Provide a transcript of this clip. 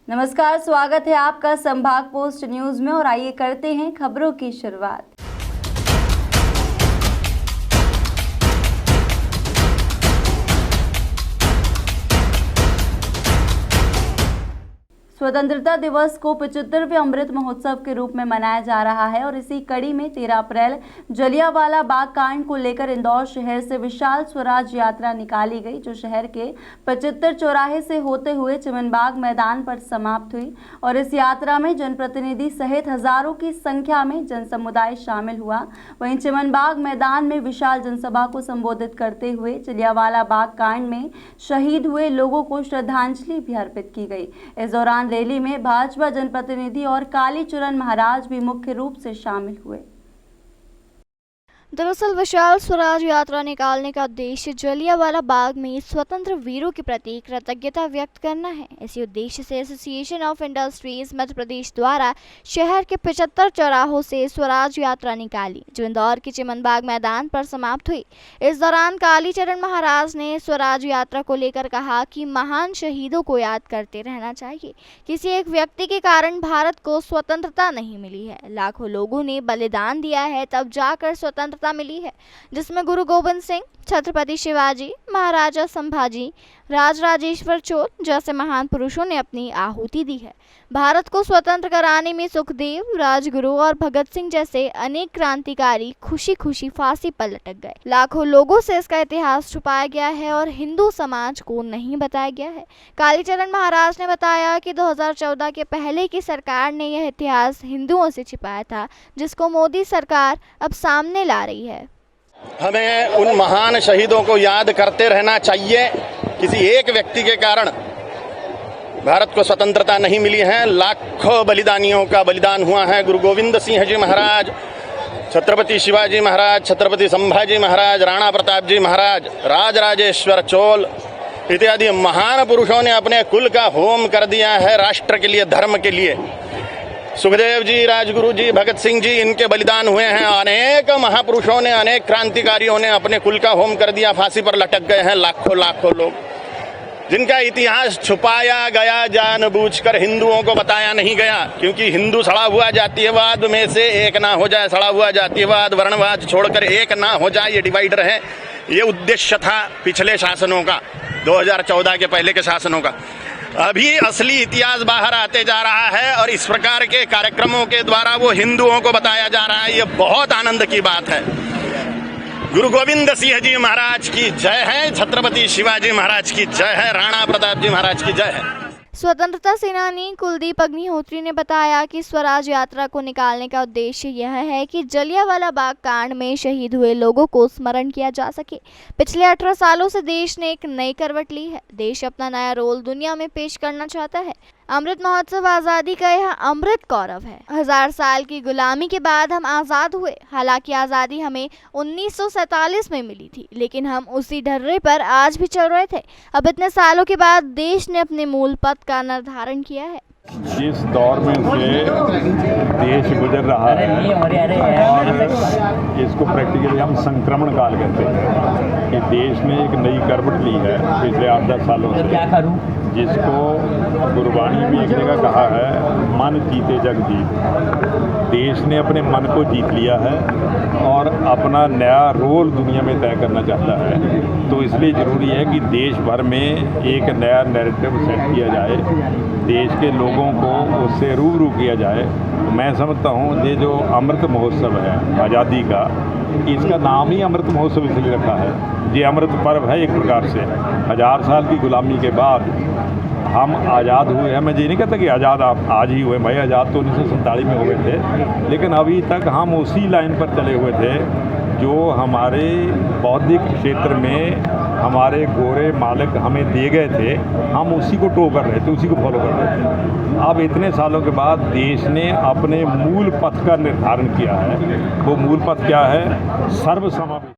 नमस्कार, स्वागत है आपका संभाग पोस्ट न्यूज में और आइए करते हैं खबरों की शुरुआत। स्वतंत्रता दिवस को 75वें अमृत महोत्सव के रूप में मनाया जा रहा है और इसी कड़ी में 13 अप्रैल जलियांवाला बाग कांड को लेकर इंदौर शहर से विशाल स्वराज यात्रा निकाली गई, जो शहर के 75 चौराहे से होते हुए चिमनबाग मैदान पर समाप्त हुई। और इस यात्रा में जनप्रतिनिधि सहित हजारों की संख्या में जनसमुदाय शामिल हुआ। वहीं चिमनबाग मैदान में विशाल जनसभा को संबोधित करते हुए जलियांवाला बाग कांड में शहीद हुए लोगों को श्रद्धांजलि भी अर्पित की गई। इस दौरान रैली में भाजपा जनप्रतिनिधि और कालीचरण महाराज भी मुख्य रूप से शामिल हुए। दरअसल विशाल स्वराज यात्रा निकालने का उद्देश्य जलियांवाला बाग में स्वतंत्र वीरों के प्रति कृतज्ञता व्यक्त करना है। इसी उद्देश्य से association of industries Madhya Pradesh द्वारा शहर के 75 चौराहों से स्वराज यात्रा निकाली, जो इंदौर के चिमनबाग मैदान पर समाप्त हुई। इस दौरान कालीचरण महाराज ने स्वराज यात्रा को लेकर कहा कि महान शहीदों को याद करते रहना चाहिए। किसी एक व्यक्ति के कारण भारत को स्वतंत्रता नहीं मिली है, लाखों लोगों ने बलिदान दिया है तब जाकर स्वतंत्रता मिली है, जिसमें गुरु गोविंद सिंह, छत्रपति शिवाजी, महाराजा संभाजी, राजराजेश्वर चोल जैसे महान पुरुषों ने अपनी आहुति दी है। भारत को स्वतंत्र कराने में सुखदेव, राजगुरु और भगत सिंह जैसे अनेक क्रांतिकारी खुशी खुशी फांसी पर लटक गए। लाखों लोगों से इसका इतिहास छुपाया गया है और हिंदू समाज को नहीं बताया गया है। कालीचरण महाराज ने बताया कि 2014 के पहले की सरकार ने यह इतिहास हिंदुओं से छिपाया था, जिसको मोदी सरकार अब सामने ला रही है। हमें उन महान शहीदों को याद करते रहना चाहिए। किसी एक व्यक्ति के कारण भारत को स्वतंत्रता नहीं मिली है। लाखों बलिदानियों का बलिदान हुआ है। गुरु गोविंद सिंह जी महाराज, छत्रपति शिवाजी महाराज, छत्रपति संभाजी महाराज, राणा प्रताप जी महाराज, राजराजेश्वर चोल इत्यादि महान पुरुषों ने अपने कुल का होम कर दिया है राष्ट्र के लिए, धर्म के लिए। सुखदेव जी, राजगुरु जी, भगत सिंह जी, इनके बलिदान हुए हैं। अनेक महापुरुषों ने, अनेक क्रांतिकारियों ने अपने कुल का होम कर दिया, फांसी पर लटक गए हैं लाखों लाखों लोग, जिनका इतिहास छुपाया गया, जानबूझकर हिंदुओं को बताया नहीं गया। क्योंकि हिंदू सड़ा हुआ जातिवाद में से एक ना हो जाए, सड़ा हुआ जातिवाद वर्णवाद छोड़कर एक ना हो जाए, ये डिवाइडर है। ये उद्देश्य था पिछले शासनों का, 2014 के पहले के शासनों का। अभी असली इतिहास बाहर आते जा रहा है और इस प्रकार के कार्यक्रमों के द्वारा वो हिंदुओं को बताया जा रहा है। ये बहुत आनंद की बात है। गुरु गोविंद सिंह जी महाराज की जय है, छत्रपति शिवाजी महाराज की जय है, राणा प्रताप जी महाराज की जय है। स्वतंत्रता सेनानी कुलदीप अग्निहोत्री ने बताया कि स्वराज यात्रा को निकालने का उद्देश्य यह है कि जलियांवाला बाग कांड में शहीद हुए लोगों को स्मरण किया जा सके। पिछले 18 सालों से देश ने एक नई करवट ली है। देश अपना नया रोल दुनिया में पेश करना चाहता है। अमृत महोत्सव आज़ादी का यह अमृत गौरव है। 1000 साल की गुलामी के बाद हम आज़ाद हुए। हालांकि आज़ादी हमें 1947 में मिली थी, लेकिन हम उसी ढर्रे पर आज भी चल रहे थे। अब इतने सालों के बाद देश ने अपने मूल पथ का निर्धारण किया है। जिस दौर में से देश गुजर रहा है और इसको प्रैक्टिकली हम संक्रमण काल कहते हैं कि देश ने एक नई करवट ली है पिछले 8-10 सालों से, जिसको गुरबाणी में एक जगह कहा है, मन जीते जग जीत। देश ने अपने मन को जीत लिया है और अपना नया रोल दुनिया में तय करना चाहता है। तो इसलिए ज़रूरी है कि देश भर में एक नया नैरेटिव सेट किया जाए, देश के लोगों को उससे रूबरू किया जाए। मैं समझता हूँ ये जो अमृत महोत्सव है आज़ादी का, इसका नाम ही अमृत महोत्सव इसलिए रखा है। ये अमृत पर्व है एक प्रकार से। 1000 साल की गुलामी के बाद हम आज़ाद हुए हैं। मैं ये नहीं कहता कि आज़ाद आप आज ही हुए, भाई आज़ाद तो 1947 में हुए थे, लेकिन अभी तक हम उसी लाइन पर चले हुए थे जो हमारे बौद्धिक क्षेत्र में हमारे गोरे मालिक हमें दे गए थे। हम उसी को टो कर रहे थे, उसी को फॉलो कर रहे थे। अब इतने सालों के बाद देश ने अपने मूल पथ का निर्धारण किया है। वो मूल पथ क्या है? सर्वसमावेशी